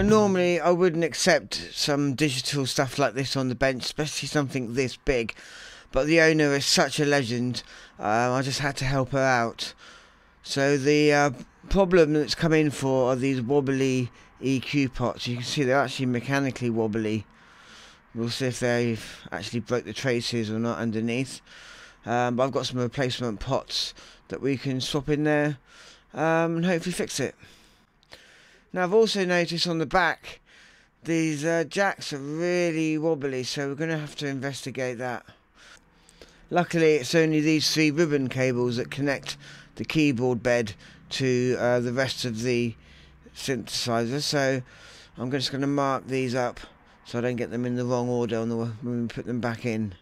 normally I wouldn't accept some digital stuff like this on the bench, especially something this big, but the owner is such a legend. I just had to help her out. So the problem that's come in for are these wobbly EQ pots. You can see they're actually mechanically wobbly. We'll see if they've actually broke the traces or not underneath. But I've got some replacement pots that we can swap in there and hopefully fix it. Now I've also noticed on the back these jacks are really wobbly, so we're going to have to investigate that. Luckily it's only these 3 ribbon cables that connect the keyboard bed to the rest of the synthesizer, so I'm just going to mark these up so I don't get them in the wrong order when we put them back in.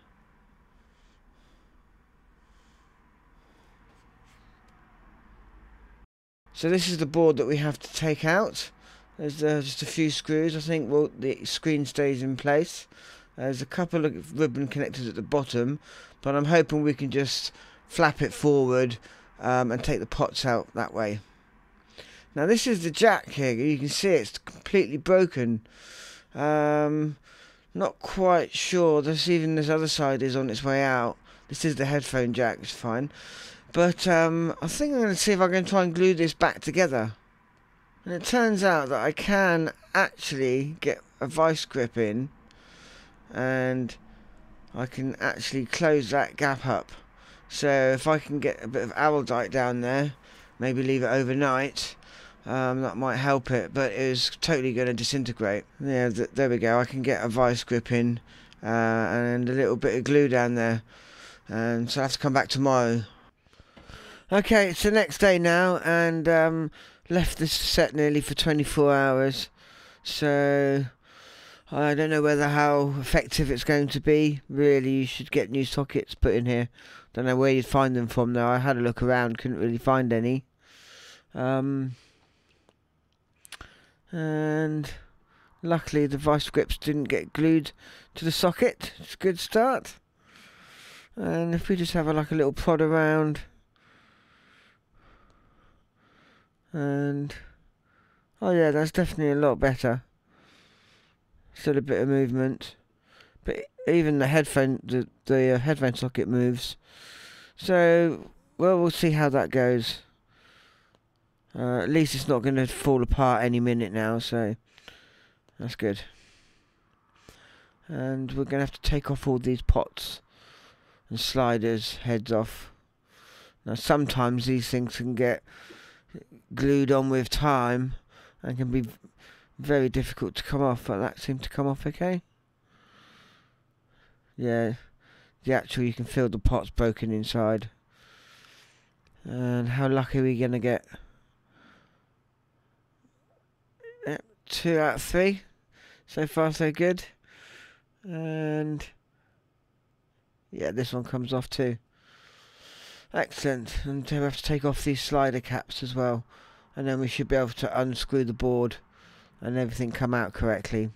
So this is the board that we have to take out. There's just a few screws. I think the screen stays in place. There's a couple of ribbon connectors at the bottom, but I'm hoping we can just flap it forward and take the pots out that way. Now this is the jack here. You can see it's completely broken. Not quite sure. This other side is on its way out. This is the headphone jack. It's fine. But I think I'm going to see if I can try and glue this back together. And it turns out that I can actually get a vice grip in, and I can actually close that gap up. So if I can get a bit of Araldite down there, maybe leave it overnight, that might help it, but it is totally going to disintegrate. Yeah, there we go. I can get a vice grip in and a little bit of glue down there, and so I have to come back tomorrow. Okay, it's the next day now, and left this set nearly for 24 hours, so I don't know how effective it's going to be. Really, you should get new sockets put in here. Don't know where you'd find them from though. I had a look around, couldn't really find any. And luckily the vice grips didn't get glued to the socket. It's a good start. And if we just have a little prod around, and oh yeah, that's definitely a lot better. Still a bit of movement, but even the headphone socket moves. So well, we'll see how that goes. At least it's not going to fall apart any minute now, so that's good. And we're going to have to take off all these pots and sliders heads off. Now sometimes these things can get glued on with time and can be very difficult to come off, but that seemed to come off okay. Yeah, you can feel the pots broken inside. And how lucky are we gonna get? Yep, 2 out of 3. So far so good. And yeah, this one comes off too. Excellent. And we have to take off these slider caps as well, and then we should be able to unscrew the board and everything come out correctly.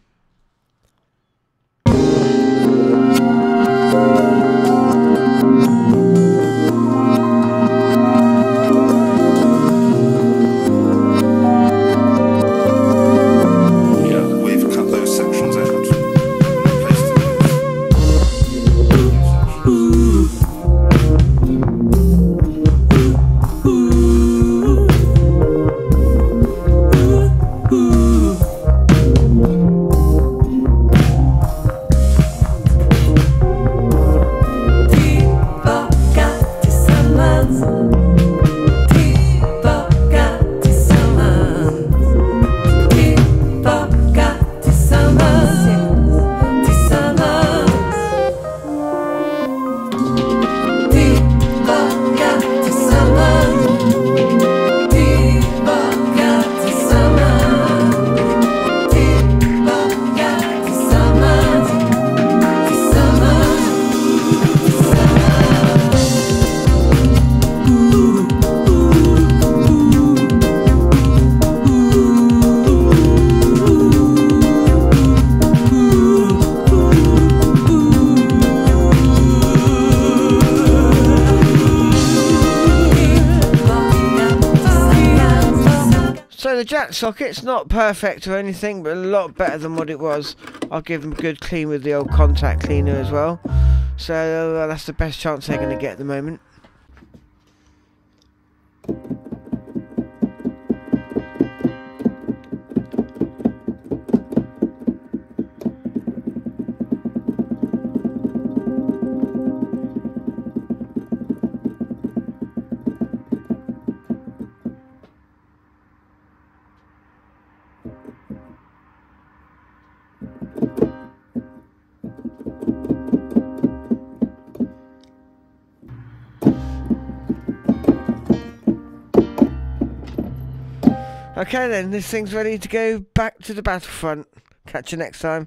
the jack socket's not perfect or anything, but a lot better than what it was. I'll give them a good clean with the old contact cleaner as well. So that's the best chance they're going to get at the moment. Okay then, this thing's ready to go back to the battlefront. Catch you next time.